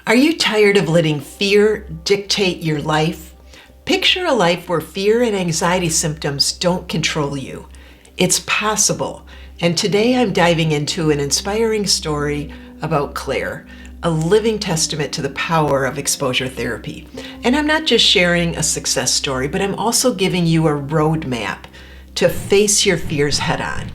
Are you tired of letting fear dictate your life? Picture a life where fear and anxiety symptoms don't control you. It's possible. And today I'm diving into an inspiring story about Claire, a living testament to the power of exposure therapy. And I'm not just sharing a success story, but I'm also giving you a roadmap to face your fears head on.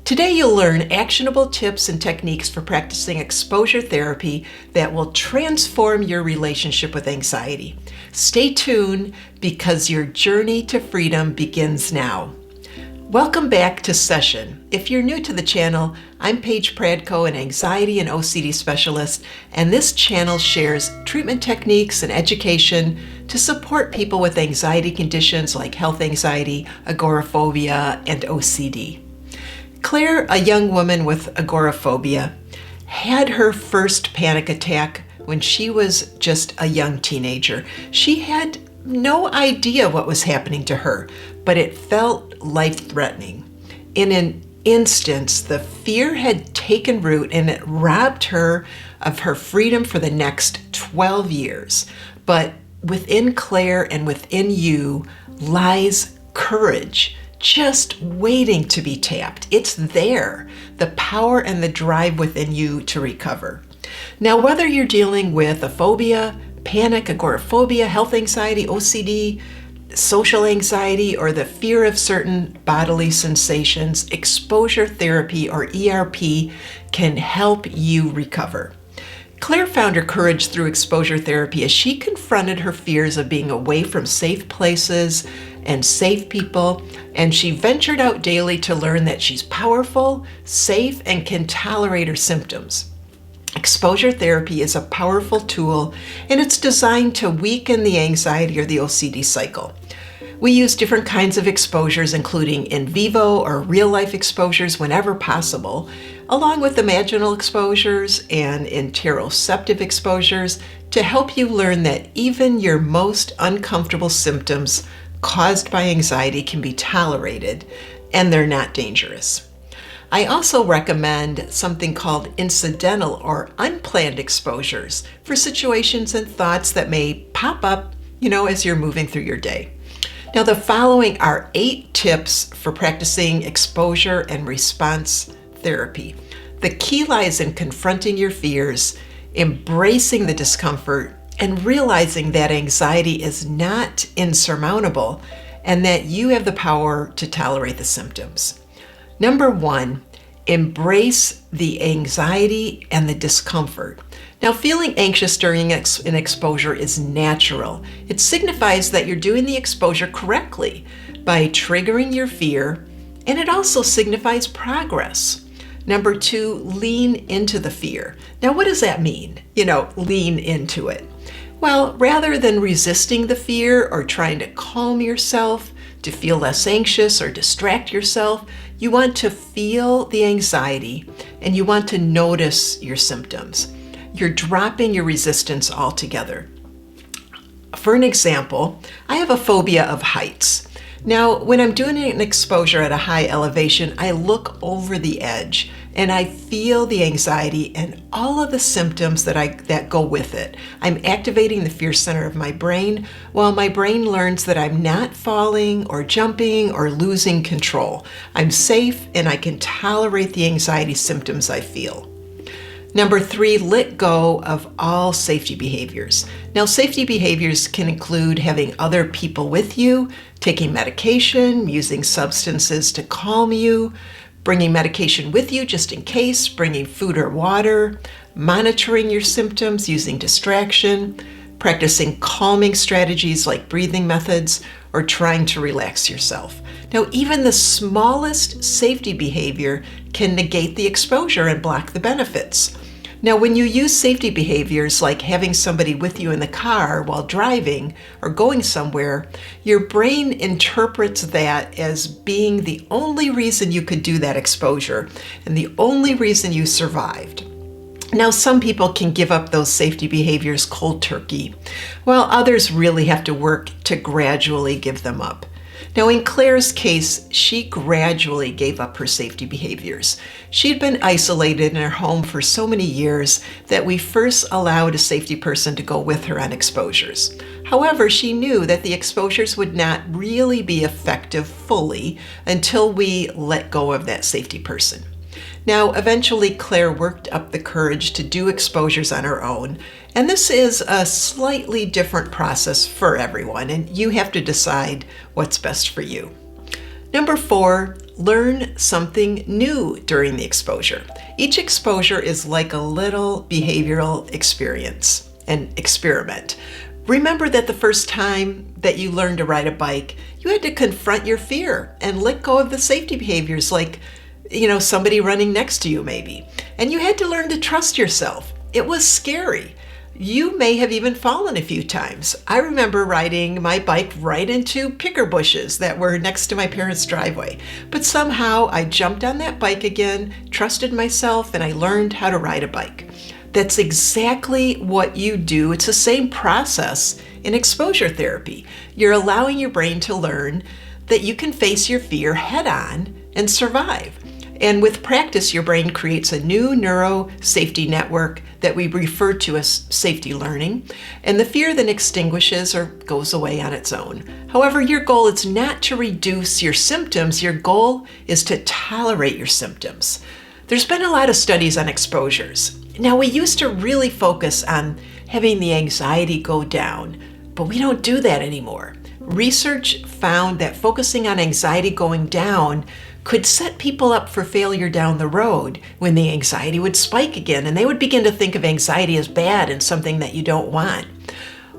Today you'll learn actionable tips and techniques for practicing exposure therapy that will transform your relationship with anxiety. Stay tuned because your journey to freedom begins now. Welcome back to Session. If you're new to the channel, I'm Paige Pradko, an anxiety and OCD specialist, and this channel shares treatment techniques and education to support people with anxiety conditions like health anxiety, agoraphobia, and OCD. Claire, a young woman with agoraphobia, had her first panic attack when she was just a young teenager. She had no idea what was happening to her, but it felt life-threatening. In an instant, the fear had taken root and it robbed her of her freedom for the next 12 years. But within Claire and within you lies courage, just waiting to be tapped. It's there, the power and the drive within you to recover. Now, whether you're dealing with a phobia, panic, agoraphobia, health anxiety, OCD, social anxiety, or the fear of certain bodily sensations, exposure therapy or ERP can help you recover. Claire found her courage through exposure therapy as she confronted her fears of being away from safe places and safe people, and she ventured out daily to learn that she's powerful, safe, and can tolerate her symptoms. Exposure therapy is a powerful tool, and it's designed to weaken the anxiety or the OCD cycle. We use different kinds of exposures, including in vivo or real-life exposures whenever possible, along with imaginal exposures and interoceptive exposures to help you learn that even your most uncomfortable symptoms caused by anxiety can be tolerated and they're not dangerous. I also recommend something called incidental or unplanned exposures for situations and thoughts that may pop up, as you're moving through your day. Now, the following are 8 tips for practicing exposure and response therapy. The key lies in confronting your fears, embracing the discomfort, and realizing that anxiety is not insurmountable and that you have the power to tolerate the symptoms. Number 1, embrace the anxiety and the discomfort. Now, feeling anxious during an exposure is natural. It signifies that you're doing the exposure correctly by triggering your fear, and it also signifies progress. Number 2, lean into the fear. Now, what does that mean? Lean into it. Well, rather than resisting the fear or trying to calm yourself to feel less anxious or distract yourself, you want to feel the anxiety and you want to notice your symptoms. You're dropping your resistance altogether. For an example, I have a phobia of heights. Now, when I'm doing an exposure at a high elevation, I look over the edge and I feel the anxiety and all of the symptoms that go with it. I'm activating the fear center of my brain while my brain learns that I'm not falling or jumping or losing control. I'm safe and I can tolerate the anxiety symptoms I feel. Number 3, let go of all safety behaviors. Now, safety behaviors can include having other people with you, taking medication, using substances to calm you, bringing medication with you just in case, bringing food or water, monitoring your symptoms using distraction, practicing calming strategies like breathing methods, or trying to relax yourself. Now, even the smallest safety behavior can negate the exposure and block the benefits. Now, when you use safety behaviors like having somebody with you in the car while driving or going somewhere, your brain interprets that as being the only reason you could do that exposure and the only reason you survived. Now, some people can give up those safety behaviors cold turkey, while others really have to work to gradually give them up. Now, in Claire's case, she gradually gave up her safety behaviors. She'd been isolated in her home for so many years that we first allowed a safety person to go with her on exposures. However, she knew that the exposures would not really be effective fully until we let go of that safety person. Now, eventually, Claire worked up the courage to do exposures on her own, and this is a slightly different process for everyone, and you have to decide what's best for you. Number 4, learn something new during the exposure. Each exposure is like a little behavioral experience, an experiment. Remember that the first time that you learned to ride a bike, you had to confront your fear and let go of the safety behaviors like somebody running next to you maybe. And you had to learn to trust yourself. It was scary. You may have even fallen a few times. I remember riding my bike right into picker bushes that were next to my parents' driveway. But somehow I jumped on that bike again, trusted myself, and I learned how to ride a bike. That's exactly what you do. It's the same process in exposure therapy. You're allowing your brain to learn that you can face your fear head on and survive. And with practice, your brain creates a new neuro safety network that we refer to as safety learning, and the fear then extinguishes or goes away on its own. However, your goal is not to reduce your symptoms. Your goal is to tolerate your symptoms. There's been a lot of studies on exposures. Now, we used to really focus on having the anxiety go down, but we don't do that anymore. Research found that focusing on anxiety going down could set people up for failure down the road when the anxiety would spike again, and they would begin to think of anxiety as bad and something that you don't want.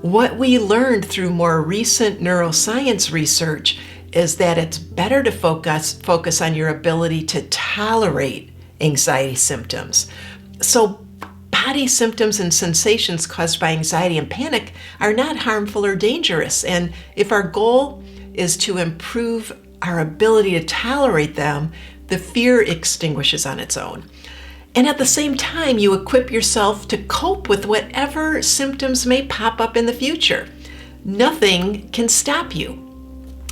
What we learned through more recent neuroscience research is that it's better to focus on your ability to tolerate anxiety symptoms. So body symptoms and sensations caused by anxiety and panic are not harmful or dangerous. And if our goal is to improve our ability to tolerate them, the fear extinguishes on its own. And at the same time, you equip yourself to cope with whatever symptoms may pop up in the future. Nothing can stop you.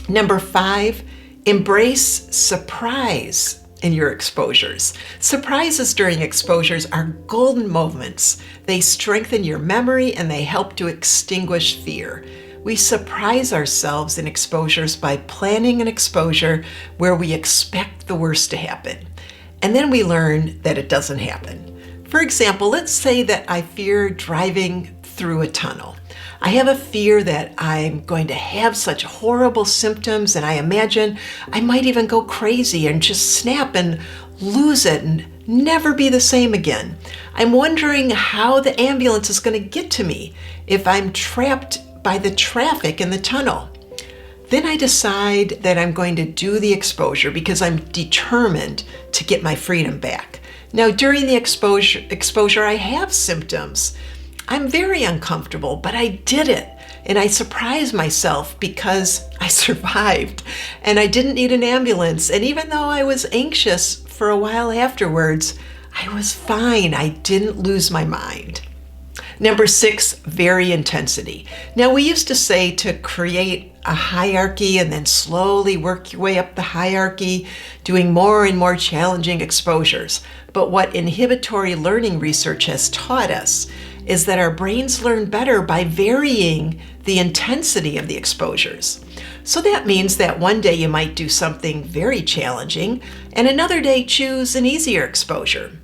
Number 5, embrace surprise in your exposures. Surprises during exposures are golden moments. They strengthen your memory and they help to extinguish fear. We surprise ourselves in exposures by planning an exposure where we expect the worst to happen. And then we learn that it doesn't happen. For example, let's say that I fear driving through a tunnel. I have a fear that I'm going to have such horrible symptoms, and I imagine I might even go crazy and just snap and lose it and never be the same again. I'm wondering how the ambulance is going to get to me if I'm trapped by the traffic in the tunnel. Then I decide that I'm going to do the exposure because I'm determined to get my freedom back. Now, during the exposure, I have symptoms. I'm very uncomfortable, but I did it. And I surprised myself because I survived and I didn't need an ambulance. And even though I was anxious for a while afterwards, I was fine. I didn't lose my mind. Number 6, vary intensity. Now, we used to say to create a hierarchy and then slowly work your way up the hierarchy, doing more and more challenging exposures. But what inhibitory learning research has taught us is that our brains learn better by varying the intensity of the exposures. So that means that one day you might do something very challenging and another day choose an easier exposure.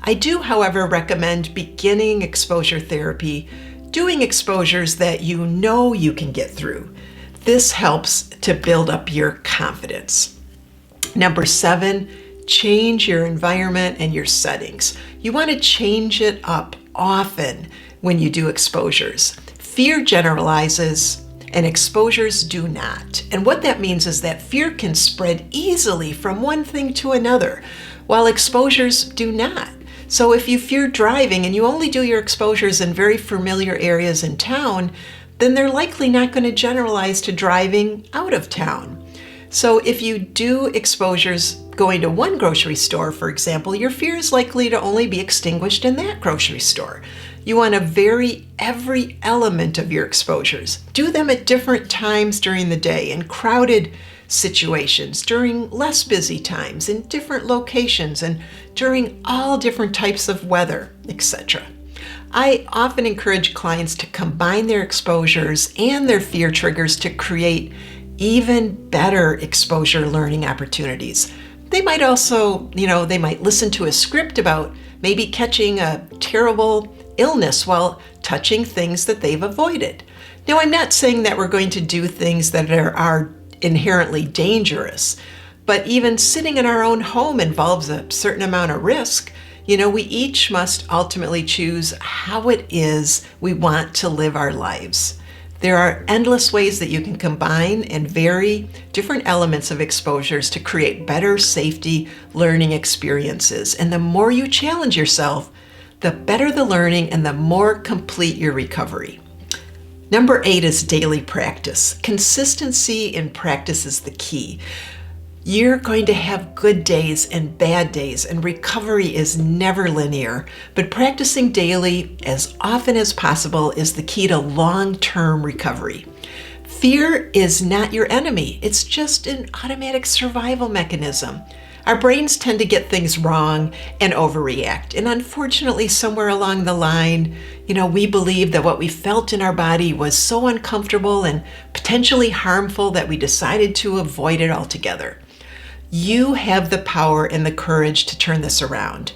I do, however, recommend beginning exposure therapy, doing exposures that you know you can get through. This helps to build up your confidence. Number 7, change your environment and your settings. You want to change it up often when you do exposures. Fear generalizes and exposures do not. And what that means is that fear can spread easily from one thing to another, while exposures do not. So if you fear driving and you only do your exposures in very familiar areas in town, then they're likely not going to generalize to driving out of town. So if you do exposures going to one grocery store, for example, your fear is likely to only be extinguished in that grocery store. You want to vary every element of your exposures. Do them at different times during the day in crowded situations, during less busy times, in different locations, and during all different types of weather, etc. I often encourage clients to combine their exposures and their fear triggers to create even better exposure learning opportunities. They might also, they might listen to a script about maybe catching a terrible illness while touching things that they've avoided. Now, I'm not saying that we're going to do things that are inherently dangerous, but even sitting in our own home involves a certain amount of risk. We each must ultimately choose how it is we want to live our lives. There are endless ways that you can combine and vary different elements of exposures to create better safety learning experiences. And the more you challenge yourself, the better the learning and the more complete your recovery. Number 8 is daily practice. Consistency in practice is the key. You're going to have good days and bad days, and recovery is never linear, but practicing daily as often as possible is the key to long-term recovery. Fear is not your enemy. It's just an automatic survival mechanism. Our brains tend to get things wrong and overreact. And unfortunately, somewhere along the line, we believe that what we felt in our body was so uncomfortable and potentially harmful that we decided to avoid it altogether. You have the power and the courage to turn this around.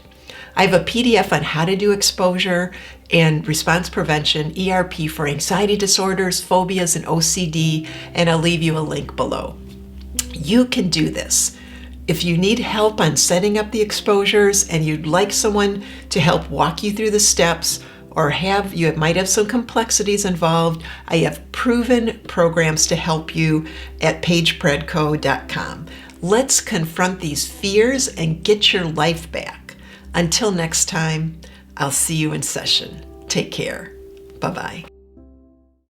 I have a PDF on how to do exposure and response prevention, ERP for anxiety disorders, phobias, and OCD, and I'll leave you a link below. You can do this. If you need help on setting up the exposures and you'd like someone to help walk you through the steps, or you might have some complexities involved, I have proven programs to help you at pagepredco.com. Let's confront these fears and get your life back. Until next time, I'll see you in session. Take care. Bye-bye.